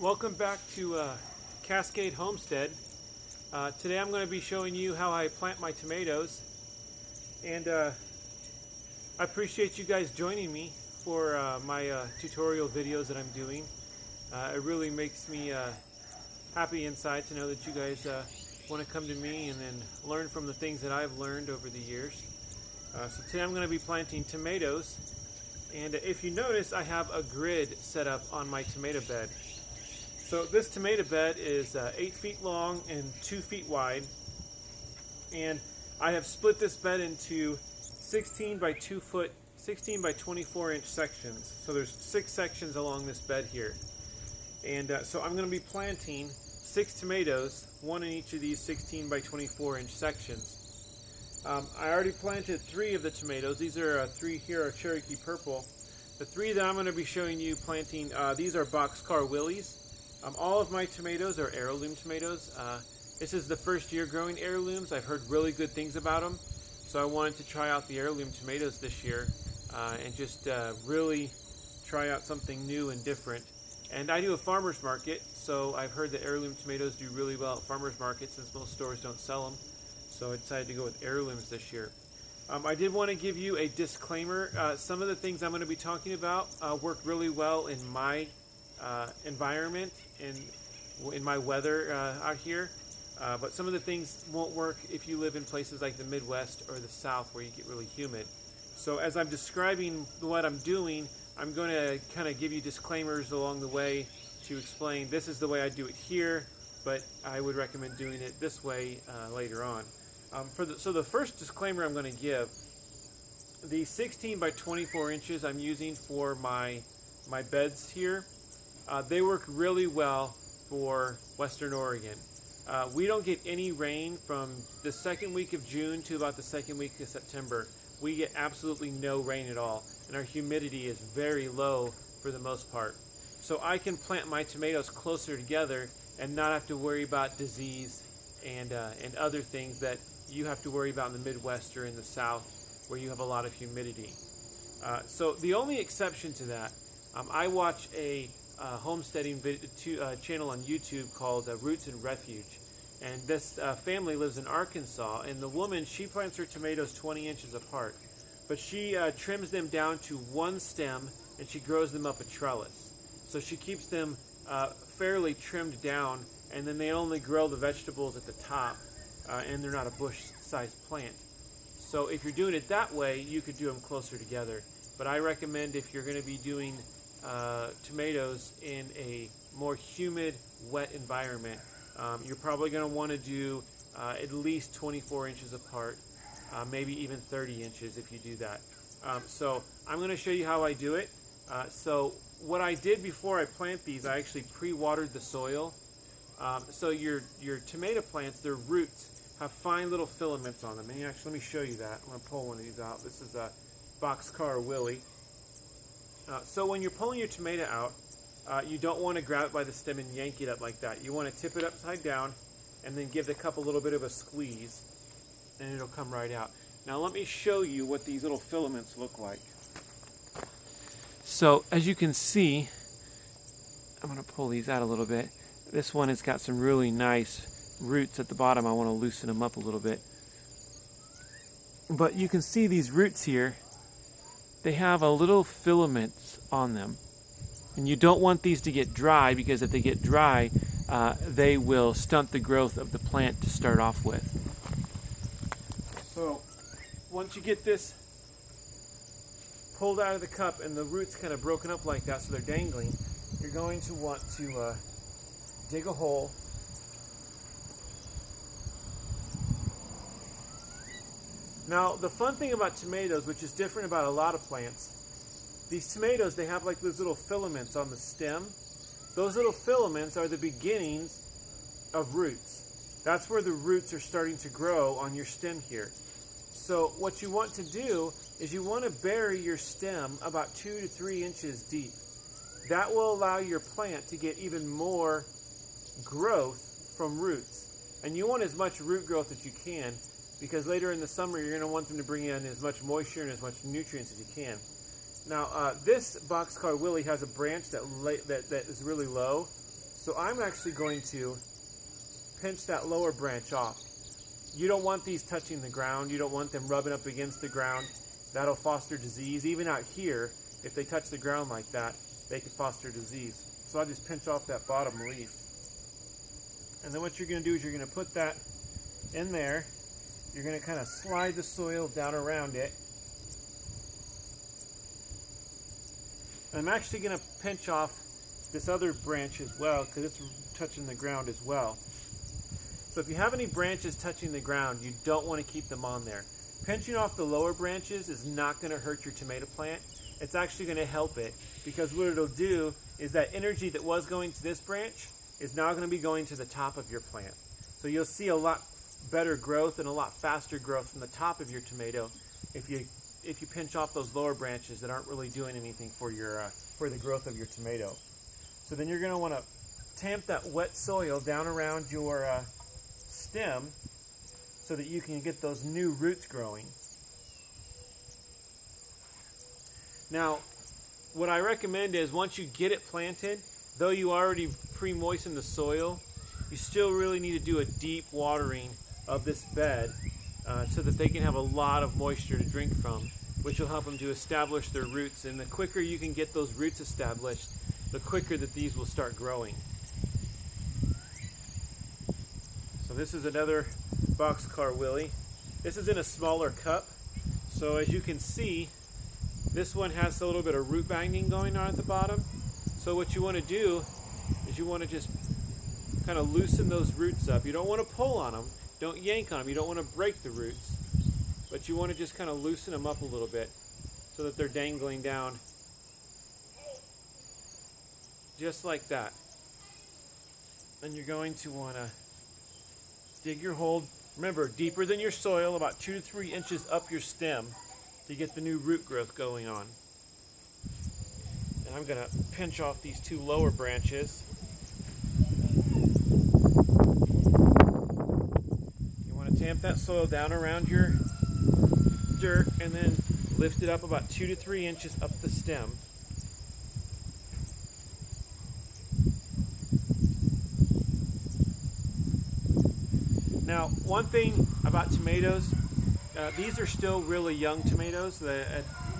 Welcome back to Cascade Homestead. Today I'm going to be showing you how I plant my tomatoes, and I appreciate you guys joining me for my tutorial videos that I'm doing. It really makes me happy inside to know that you guys want to come to me and then learn from the things that I've learned over the years. So today I'm going to be planting tomatoes, and if you notice, I have a grid set up on my tomato bed. So this tomato bed is 8 feet long and 2 feet wide, and I have split this bed into 16 by 24 inch sections. So there's 6 sections along this bed here, and so I'm going to be planting 6 tomatoes, one in each of these 16 by 24 inch sections. I already planted 3 of the tomatoes. These are 3 here are Cherokee Purple. The 3 that I'm going to be showing you planting, these are Boxcar Willies. All of my tomatoes are heirloom tomatoes. This is the first year growing heirlooms. I've heard really good things about them, so I wanted to try out the heirloom tomatoes this year and just really try out something new and different. And I do a farmer's market, so I've heard that heirloom tomatoes do really well at farmer's markets since most stores don't sell them. So I decided to go with heirlooms this year. I did want to give you a disclaimer. Some of the things I'm going to be talking about work really well in my environment and in my weather out here, but some of the things won't work if you live in places like the Midwest or the South where you get really humid. So as I'm describing what I'm doing, I'm going to kind of give you disclaimers along the way to explain this is the way I do it here, but I would recommend doing it this way later on. So the first disclaimer I'm going to give, the 16 by 24 inches I'm using for my beds here, they work really well for Western Oregon. We don't get any rain from the second week of June to about the second week of September. We get absolutely no rain at all, and our humidity is very low for the most part. So I can plant my tomatoes closer together and not have to worry about disease and other things that you have to worry about in the Midwest or in the South where you have a lot of humidity. So the only exception to that, I watch a homesteading channel on YouTube called Roots and Refuge, and this family lives in Arkansas, and the woman, she plants her tomatoes 20 inches apart, but she trims them down to one stem and she grows them up a trellis. So she keeps them fairly trimmed down, and then they only grow the vegetables at the top, and they're not a bush-sized plant. So if you're doing it that way, you could do them closer together, but I recommend if you're going to be doing tomatoes in a more humid, wet environment, you're probably going to want to do at least 24 inches apart, maybe even 30 inches if you do that. So I'm going to show you how I do it. So what I did before I plant these, I actually pre-watered the soil. So your tomato plants, their roots have fine little filaments on them. And actually, let me show you that. I'm going to pull one of these out. This is a Boxcar Willie. So when you're pulling your tomato out, you don't want to grab it by the stem and yank it up like that. You want to tip it upside down and then give the cup a little bit of a squeeze, and it'll come right out. Now let me show you what these little filaments look like. So as you can see, I'm going to pull these out a little bit. This one has got some really nice roots at the bottom. I want to loosen them up a little bit. But you can see these roots here. They have a little filaments on them, and you don't want these to get dry, because if they get dry, they will stunt the growth of the plant to start off with. So once you get this pulled out of the cup and the roots kind of broken up like that so they're dangling, you're going to want to dig a hole. Now, the fun thing about tomatoes, which is different about a lot of plants, these tomatoes, they have like those little filaments on the stem. Those little filaments are the beginnings of roots. That's where the roots are starting to grow on your stem here. So what you want to do is you want to bury your stem about 2 to 3 inches deep. That will allow your plant to get even more growth from roots. And you want as much root growth as you can, because later in the summer you're going to want them to bring in as much moisture and as much nutrients as you can. Now, this Boxcar Willie has a branch that is really low, So I'm actually going to pinch that lower branch off. You don't want these touching the ground. You don't want them rubbing up against the ground. That'll foster disease. Even out here, if they touch the ground like that, they can foster disease. So I'll just pinch off that bottom leaf. And then what you're going to do is you're going to put that in there. You're going to kind of slide the soil down around it. And I'm actually going to pinch off this other branch as well because it's touching the ground as well. So if you have any branches touching the ground, you don't want to keep them on there. Pinching off the lower branches is not going to hurt your tomato plant. It's actually going to help it because what it'll do is that energy that was going to this branch is now going to be going to the top of your plant. So you'll see a lot better growth and a lot faster growth from the top of your tomato if you pinch off those lower branches that aren't really doing anything for the growth of your tomato. So then you're going to want to tamp that wet soil down around your stem so that you can get those new roots growing. Now, what I recommend is once you get it planted, though you already pre-moistened the soil, you still really need to do a deep watering of this bed so that they can have a lot of moisture to drink from, which will help them to establish their roots. And the quicker you can get those roots established, the quicker that these will start growing. So this is another boxcar willy. This is in a smaller cup. So as you can see, this one has a little bit of root binding going on at the bottom. So what you want to do is you want to just kind of loosen those roots up. You don't want to pull on them. Don't yank on them. You don't want to break the roots. But you want to just kind of loosen them up a little bit so that they're dangling down. Just like that. And you're going to want to dig your hole, remember, deeper than your soil, about 2 to 3 inches up your stem to get the new root growth going on. And I'm going to pinch off these 2 lower branches. You want to tamp that soil down around your dirt and then lift it up about 2 to 3 inches up the stem. Now, one thing about tomatoes, these are still really young tomatoes,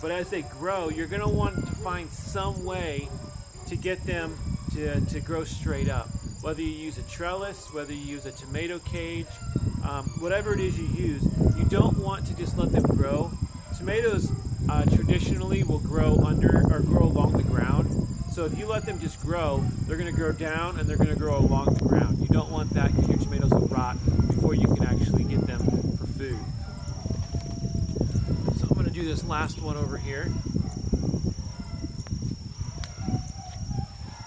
but as they grow, you're going to want to find some way to get them to grow straight up. Whether you use a trellis, whether you use a tomato cage, whatever it is you use, you don't want to just let them grow. Tomatoes traditionally will grow under or grow along the ground. So if you let them just grow, they're going to grow down and they're going to grow along the ground. You don't want that because your tomatoes will rot before you can actually get them for food. So I'm going to do this last one over here.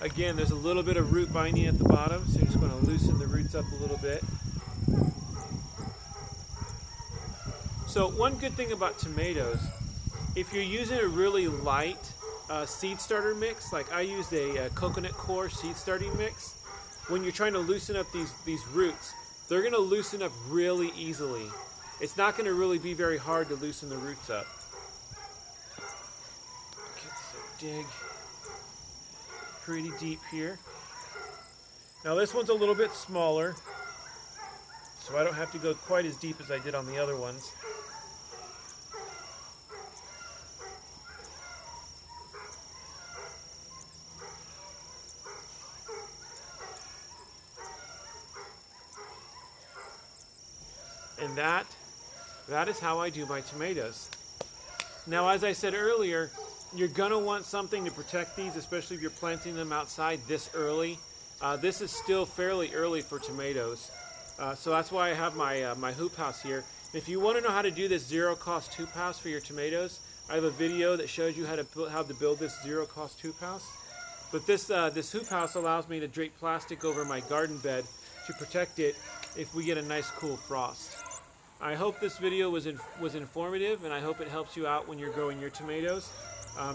Again, there's a little bit of root binding at the bottom, so you're just going to loosen the roots up a little bit. So one good thing about tomatoes, if you're using a really light seed starter mix, like I used a coconut core seed starting mix, when you're trying to loosen up these roots, they're going to loosen up really easily. It's not going to really be very hard to loosen the roots up. Okay, so dig pretty deep here. Now this one's a little bit smaller, so I don't have to go quite as deep as I did on the other ones. And that is how I do my tomatoes. Now, as I said earlier, you're going to want something to protect these, especially if you're planting them outside this early. This is still fairly early for tomatoes. So that's why I have my hoop house here. If you want to know how to do this zero-cost hoop house for your tomatoes, I have a video that shows you how to build this zero-cost hoop house. But this hoop house allows me to drape plastic over my garden bed to protect it if we get a nice cool frost. I hope this video was informative, and I hope it helps you out when you're growing your tomatoes.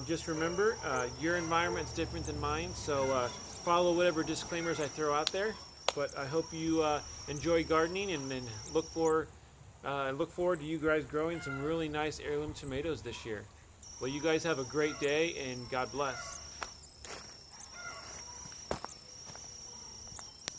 Just remember, your environment's different than mine, so follow whatever disclaimers I throw out there. But I hope you enjoy gardening and look forward to you guys growing some really nice heirloom tomatoes this year. Well, you guys have a great day, and God bless.